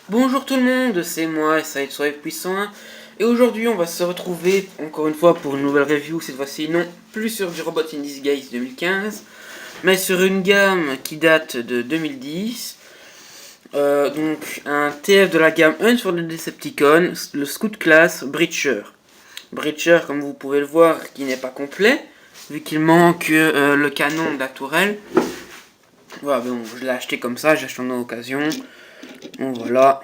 Bonjour tout le monde, c'est moi, Saïd Soif Puissant 1, et aujourd'hui on va se retrouver encore une fois pour une nouvelle review, cette fois-ci non plus sur du Robot in Disguise 2015, mais sur une gamme qui date de 2010, donc un TF de la gamme Hunt for the Decepticon, le Scout Class Breacher. Breacher, comme vous pouvez le voir, qui n'est pas complet, vu qu'il manque le canon de la tourelle. Voilà, bon, je l'ai acheté comme ça, j'ai acheté en occasion. Bon voilà,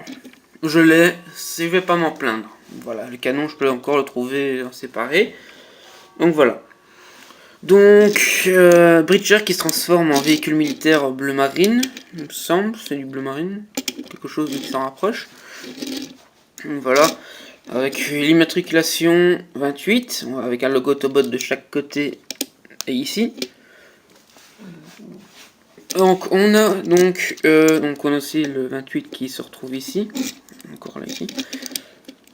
je l'ai, je vais pas m'en plaindre. Voilà, le canon je peux encore le trouver en séparé. Donc voilà. Donc, Breacher qui se transforme en véhicule militaire bleu marine, il me semble, c'est du bleu marine, quelque chose qui s'en rapproche. Donc voilà, avec l'immatriculation 28, avec un logo Autobot de chaque côté et ici. Donc on a on a aussi le 28 qui se retrouve ici, encore là ici.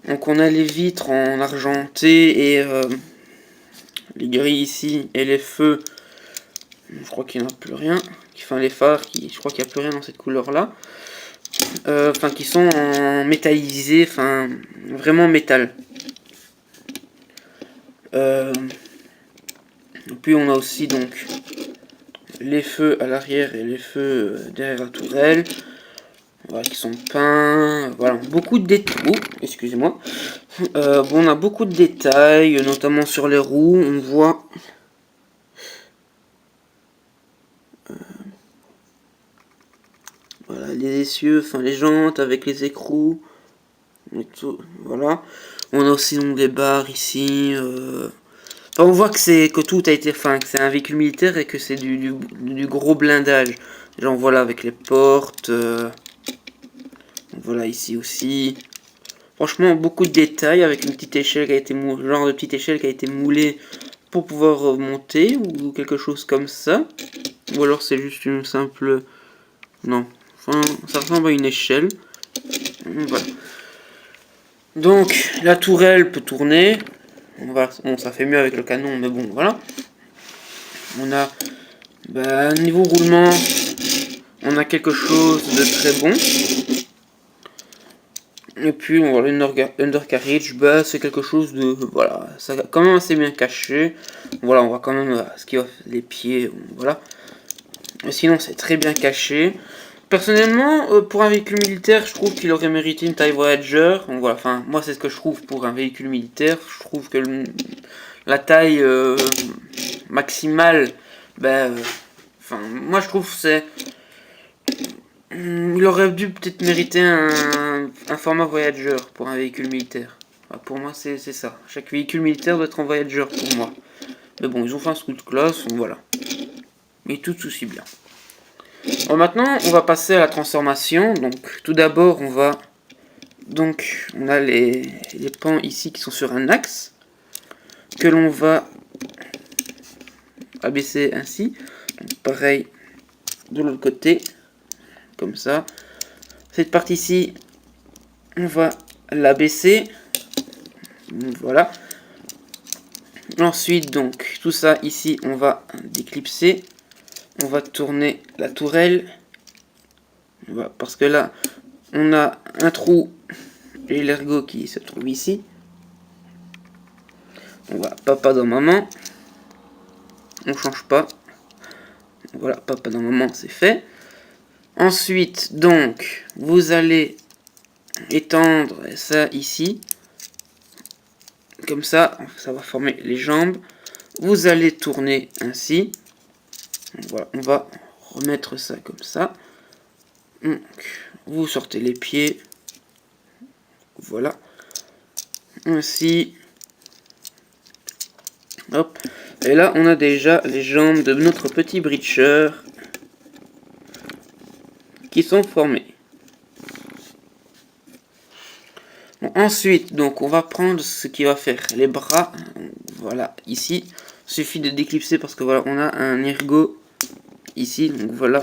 Donc on a les vitres en argenté et les grilles ici et les feux. Je crois qu'il n'y en a plus rien. Enfin les phares, je crois qu'il n'y a plus rien dans cette couleur là. Enfin qui sont en métallisé, enfin vraiment métal. Puis on a aussi donc les feux à l'arrière et les feux derrière la tourelle. Voilà, qui sont peints, voilà, beaucoup de détails, excusez-moi, bon, on a beaucoup de détails, notamment sur les roues, on voit, voilà, les essieux, enfin les jantes avec les écrous, et tout, voilà, on a aussi donc les barres ici, enfin, on voit que tout a été, enfin, que c'est un véhicule militaire et que c'est du gros blindage, genre voilà, avec les portes, voilà ici aussi. Franchement, beaucoup de détails avec une petite échelle qui a été moulée, genre de petite échelle qui a été moulée pour pouvoir monter ou quelque chose comme ça. Ou alors c'est juste une simple... Non, enfin, ça ressemble à une échelle. Voilà. Donc, la tourelle peut tourner. Bon, ça fait mieux avec le canon, mais bon, voilà. On a, niveau roulement, on a quelque chose de très bon. Et puis on voit l'undercarriage, c'est quelque chose de, voilà, ça quand même assez bien caché. Voilà, on voit quand même ce qui va les pieds, voilà. Et sinon c'est très bien caché. Personnellement, pour un véhicule militaire, je trouve qu'il aurait mérité une taille Voyager. Donc voilà, enfin moi c'est ce que je trouve pour un véhicule militaire. Je trouve que la taille maximale, enfin moi je trouve c'est il aurait dû peut-être mériter un format Voyager pour un véhicule militaire. Enfin, pour moi, c'est ça. Chaque véhicule militaire doit être en Voyager pour moi. Mais bon, ils ont fait un Scout Class, donc voilà. Mais tout aussi bien. Bon, maintenant, on va passer à la transformation. Donc, tout d'abord, on a les pans ici qui sont sur un axe. Que l'on va abaisser ainsi. Donc, pareil de l'autre côté. Comme ça. Cette partie-ci, on va l'abaisser. Voilà. Ensuite, donc, tout ça ici, on va déclipser. On va tourner la tourelle. Voilà, parce que là, on a un trou et l'ergot qui se trouve ici. On va papa dans maman. On change pas. Voilà, papa dans maman, c'est fait. Ensuite, donc, vous allez étendre ça ici. Comme ça, ça va former les jambes. Vous allez tourner ainsi. Voilà, on va remettre ça comme ça. Donc, vous sortez les pieds. Voilà. Ainsi. Hop. Et là, on a déjà les jambes de notre petit breacher qui sont formées. Bon, ensuite, donc, on va prendre ce qui va faire les bras. Voilà, ici. Il suffit de déclipser parce que voilà, on a un ergot ici. Donc voilà,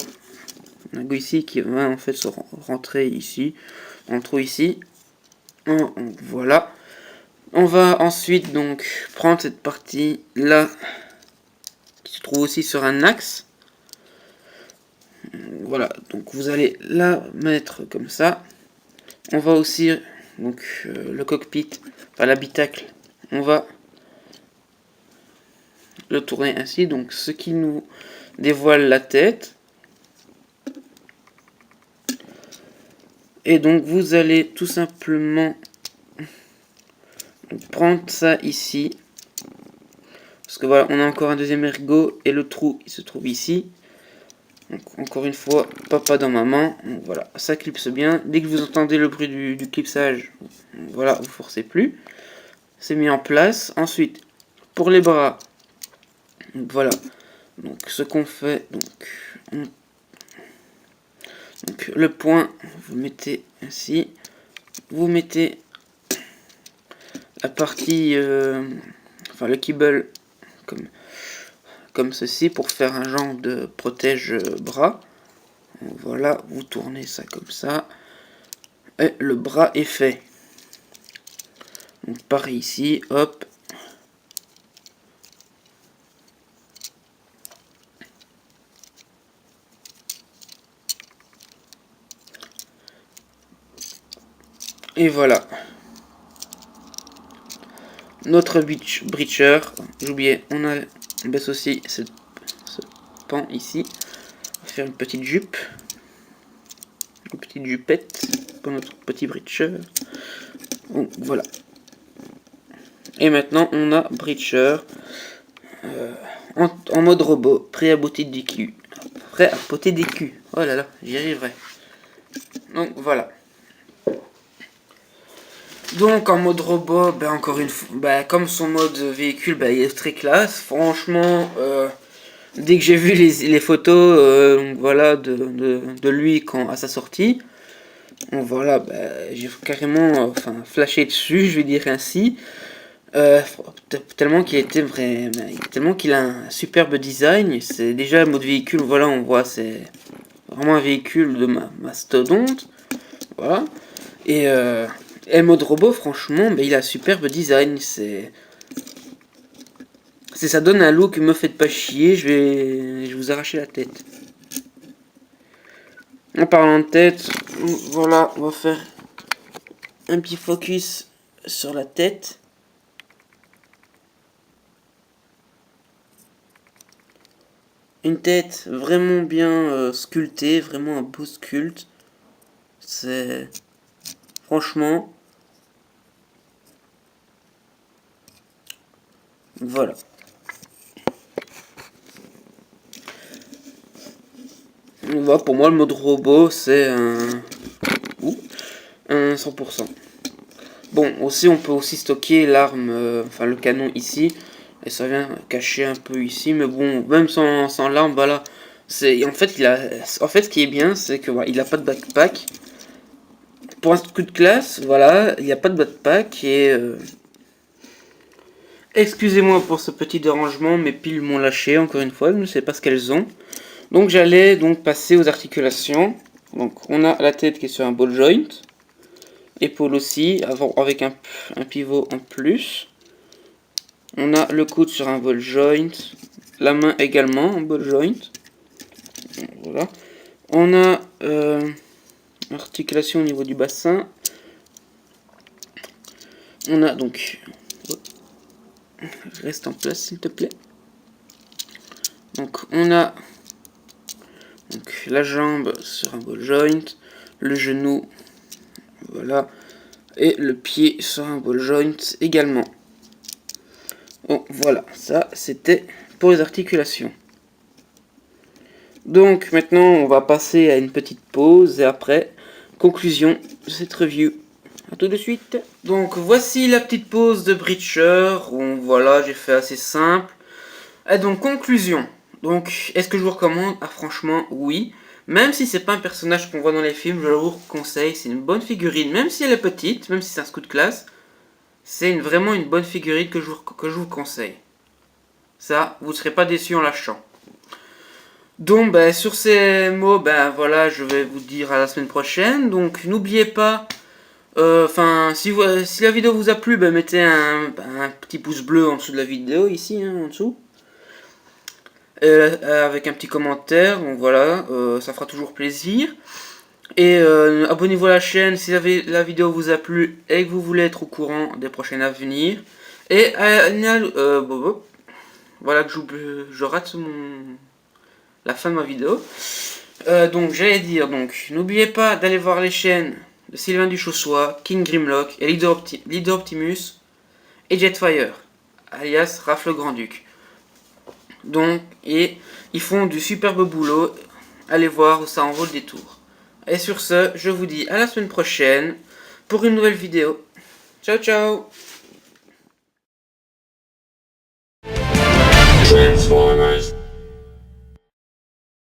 un ergot ici qui va en fait se rentrer ici, dans le trou ici. Voilà. On va ensuite donc prendre cette partie là qui se trouve aussi sur un axe. Voilà, donc vous allez la mettre comme ça. On va aussi, donc le cockpit, enfin l'habitacle, on va le tourner ainsi, donc ce qui nous dévoile la tête. Et donc vous allez tout simplement prendre ça ici. Parce que voilà, on a encore un deuxième ergot et le trou il se trouve ici. Donc encore une fois, papa dans maman. Donc voilà, ça clipse bien. Dès que vous entendez le bruit du clipsage, voilà, vous forcez plus. C'est mis en place. Ensuite, pour les bras, donc voilà. Donc ce qu'on fait, donc le point, vous mettez ainsi. Vous mettez la partie, enfin le kibble comme ceci pour faire un genre de protège bras. Voilà, vous tournez ça comme ça et le bras est fait. Donc pareil ici, hop. Et voilà. Notre breacher, j'oubliais, on baisse aussi ce pan ici. On va faire une petite jupe. Une petite jupette pour notre petit breacher. Donc voilà. Et maintenant on a breacher en mode robot, prêt à botter des culs. Prêt à botter des culs. Oh là là, j'y arriverai. Donc voilà. Donc en mode robot, ben encore une fois, ben, comme son mode véhicule, ben, il est très classe. Franchement, dès que j'ai vu les photos, voilà, de lui à sa sortie, voilà, ben, j'ai carrément, flashé dessus, je vais dire ainsi. Tellement qu'il a un superbe design. C'est déjà le mode véhicule, voilà, on voit, c'est vraiment un véhicule de mastodonte, voilà. Et le mode robot, franchement, il a un superbe design. Ça donne un look, me faites pas chier, je vais vous arracher la tête. En parlant de tête, voilà, on va faire un petit focus sur la tête. Une tête vraiment bien sculptée, vraiment un beau sculpte. C'est... Franchement... Voilà. Voilà, pour moi, le mode robot, c'est un 100%. Bon, aussi, on peut aussi stocker l'arme, enfin le canon ici. Et ça vient cacher un peu ici. Mais bon, même sans l'arme, voilà. En fait, ce qui est bien, c'est que voilà, il n'a pas de backpack. Pour un coup de classe, voilà, il n'y a pas de backpack. Et excusez-moi pour ce petit dérangement, mes piles m'ont lâché, encore une fois, je ne sais pas ce qu'elles ont. Donc j'allais donc passer aux articulations. Donc on a la tête qui est sur un ball joint. Épaule aussi, avec un pivot en plus. On a le coude sur un ball joint. La main également en ball joint. Voilà. On a articulation au niveau du bassin. On a donc... Reste en place s'il te plaît. Donc on a la jambe sur un ball joint. Le genou. Voilà. Et le pied sur un ball joint également. Bon, voilà, ça c'était pour les articulations. Donc maintenant on va passer à une petite pause et après, conclusion de cette review. A tout de suite. Donc voici la petite pause de Breacher. Bon, voilà, j'ai fait assez simple. Et donc conclusion. Donc est-ce que je vous recommande? Ah franchement oui. Même si c'est pas un personnage qu'on voit dans les films, je vous conseille. C'est une bonne figurine, même si elle est petite, même si c'est un scout de classe. C'est vraiment une bonne figurine que je vous conseille. Ça, vous ne serez pas déçus en l'achetant. Donc, sur ces mots, voilà, je vais vous dire à la semaine prochaine. Donc, n'oubliez pas, si la vidéo vous a plu, mettez un petit pouce bleu en dessous de la vidéo, ici, en dessous. Avec un petit commentaire, donc voilà, ça fera toujours plaisir. Et abonnez-vous à la chaîne si la vidéo vous a plu et que vous voulez être au courant des prochaines à venir. Et voilà que je rate la fin de ma vidéo. Donc j'allais dire, donc n'oubliez pas d'aller voir les chaînes de Sylvain Duchossois, King Grimlock et Leader Optimus et Jetfire, alias Raph le Grand-Duc. Donc, et ils font du superbe boulot. Allez voir où ça en vaut le détour. Et sur ce, je vous dis à la semaine prochaine pour une nouvelle vidéo. Ciao ciao. Transformers.